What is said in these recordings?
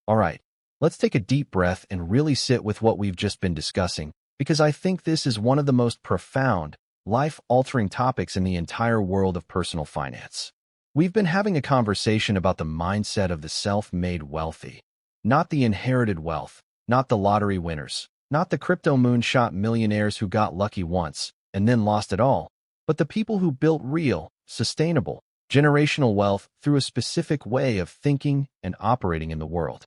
All right, let's take a deep breath and really sit with what we've just been discussing, because I think this is one of the most profound, life-altering topics in the entire world of personal finance. We've been having a conversation about the mindset of the self-made wealthy, not the inherited wealth, not the lottery winners, not the crypto moonshot millionaires who got lucky once and then lost it all, but the people who built real, sustainable, generational wealth through a specific way of thinking and operating in the world.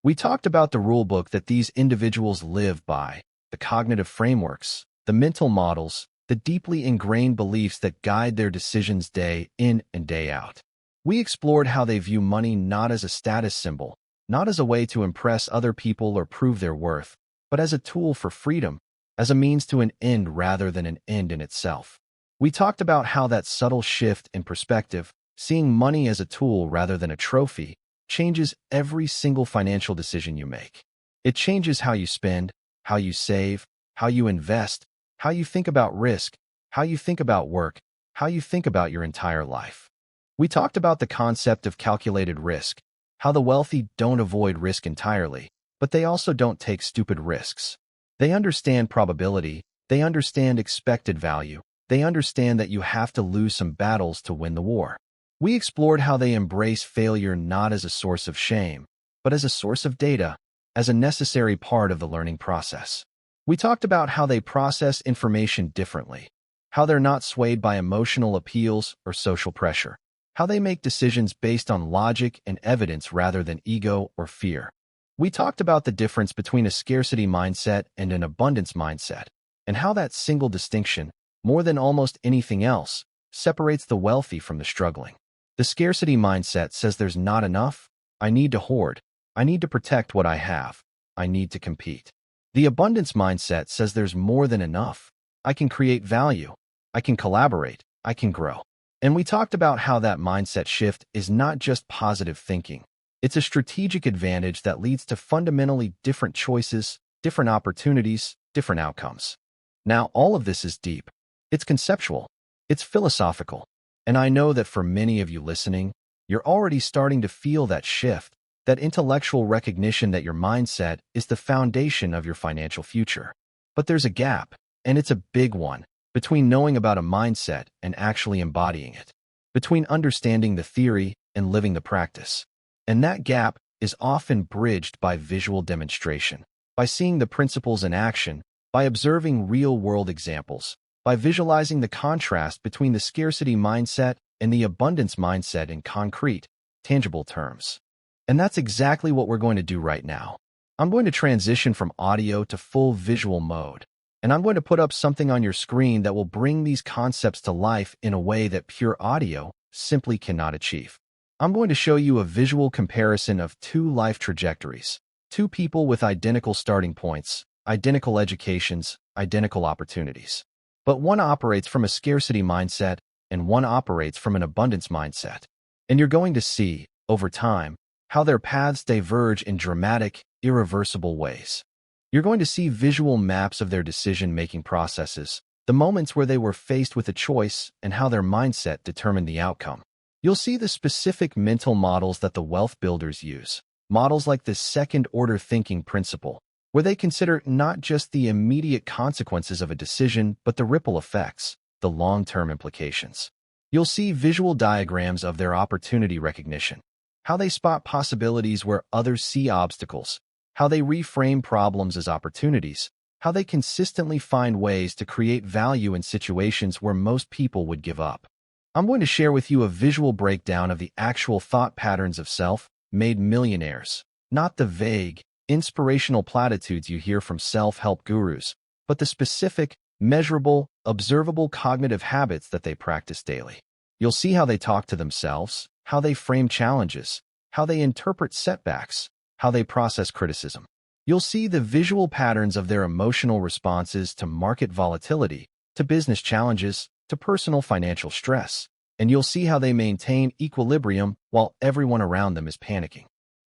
We talked about the rulebook that these individuals live by, the cognitive frameworks, the mental models, the deeply ingrained beliefs that guide their decisions day in and day out. We explored how they view money not as a status symbol, not as a way to impress other people or prove their worth, but as a tool for freedom, as a means to an end rather than an end in itself. We talked about how that subtle shift in perspective, seeing money as a tool rather than a trophy, changes every single financial decision you make. It changes how you spend, how you save, how you invest, how you think about risk, how you think about work, how you think about your entire life. We talked about the concept of calculated risk, how the wealthy don't avoid risk entirely, but they also don't take stupid risks. They understand probability, they understand expected value, they understand that you have to lose some battles to win the war. We explored how they embrace failure not as a source of shame, but as a source of data, as a necessary part of the learning process. We talked about how they process information differently, how they're not swayed by emotional appeals or social pressure, how they make decisions based on logic and evidence rather than ego or fear. We talked about the difference between a scarcity mindset and an abundance mindset, and how that single distinction, more than almost anything else, separates the wealthy from the struggling. The scarcity mindset says there's not enough, I need to hoard, I need to protect what I have, I need to compete. The abundance mindset says there's more than enough, I can create value, I can collaborate, I can grow. And we talked about how that mindset shift is not just positive thinking. It's a strategic advantage that leads to fundamentally different choices, different opportunities, different outcomes. Now, all of this is deep. It's conceptual. It's philosophical. And I know that for many of you listening, you're already starting to feel that shift, that intellectual recognition that your mindset is the foundation of your financial future. But there's a gap, and it's a big one, between knowing about a mindset and actually embodying it, between understanding the theory and living the practice. And that gap is often bridged by visual demonstration, by seeing the principles in action, by observing real-world examples, by visualizing the contrast between the scarcity mindset and the abundance mindset in concrete, tangible terms. And that's exactly what we're going to do right now. I'm going to transition from audio to full visual mode, and I'm going to put up something on your screen that will bring these concepts to life in a way that pure audio simply cannot achieve. I'm going to show you a visual comparison of two life trajectories, two people with identical starting points, identical educations, identical opportunities. But one operates from a scarcity mindset and one operates from an abundance mindset. And you're going to see, over time, how their paths diverge in dramatic, irreversible ways. You're going to see visual maps of their decision-making processes, the moments where they were faced with a choice and how their mindset determined the outcome. You'll see the specific mental models that the wealth builders use, models like the second-order thinking principle, where they consider not just the immediate consequences of a decision, but the ripple effects, the long-term implications. You'll see visual diagrams of their opportunity recognition, how they spot possibilities where others see obstacles, how they reframe problems as opportunities, how they consistently find ways to create value in situations where most people would give up. I'm going to share with you a visual breakdown of the actual thought patterns of self-made millionaires, not the vague, inspirational platitudes you hear from self-help gurus, but the specific, measurable, observable cognitive habits that they practice daily. You'll see how they talk to themselves, how they frame challenges, how they interpret setbacks, how they process criticism. You'll see the visual patterns of their emotional responses to market volatility, to business challenges, to personal financial stress, and you'll see how they maintain equilibrium while everyone around them is panicking.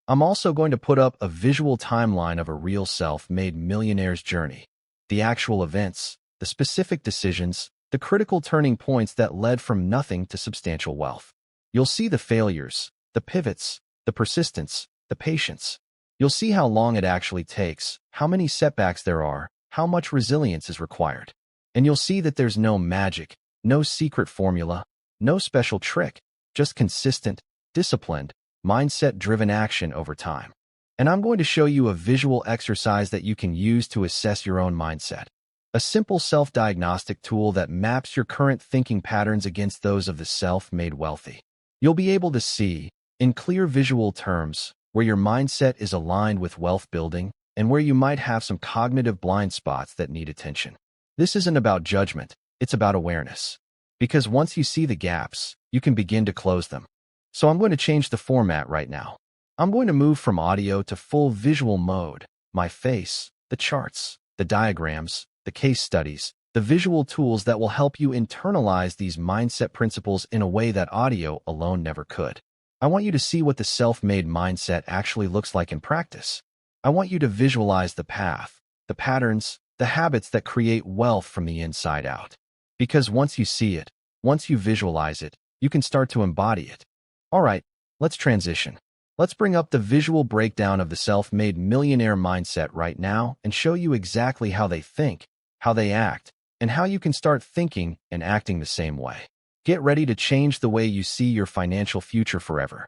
I'm also going to put up a visual timeline of a real self-made millionaire's journey, the actual events, the specific decisions, the critical turning points that led from nothing to substantial wealth. You'll see the failures, the pivots, the persistence, the patience. You'll see how long it actually takes, how many setbacks there are, how much resilience is required. And you'll see that there's no magic, no secret formula, no special trick, just consistent, disciplined, mindset-driven action over time. And I'm going to show you a visual exercise that you can use to assess your own mindset. A simple self-diagnostic tool that maps your current thinking patterns against those of the self-made wealthy. You'll be able to see, in clear visual terms, where your mindset is aligned with wealth building and where you might have some cognitive blind spots that need attention. This isn't about judgment, it's about awareness. Because once you see the gaps, you can begin to close them. So I'm going to change the format right now. I'm going to move from audio to full visual mode. My face, the charts, the diagrams, the case studies, the visual tools that will help you internalize these mindset principles in a way that audio alone never could. I want you to see what the self-made mindset actually looks like in practice. I want you to visualize the path, the patterns, the habits that create wealth from the inside out. Because once you see it, once you visualize it, you can start to embody it. All right, let's transition. Let's bring up the visual breakdown of the self-made millionaire mindset right now and show you exactly how they think, how they act, and how you can start thinking and acting the same way. Get ready to change the way you see your financial future forever.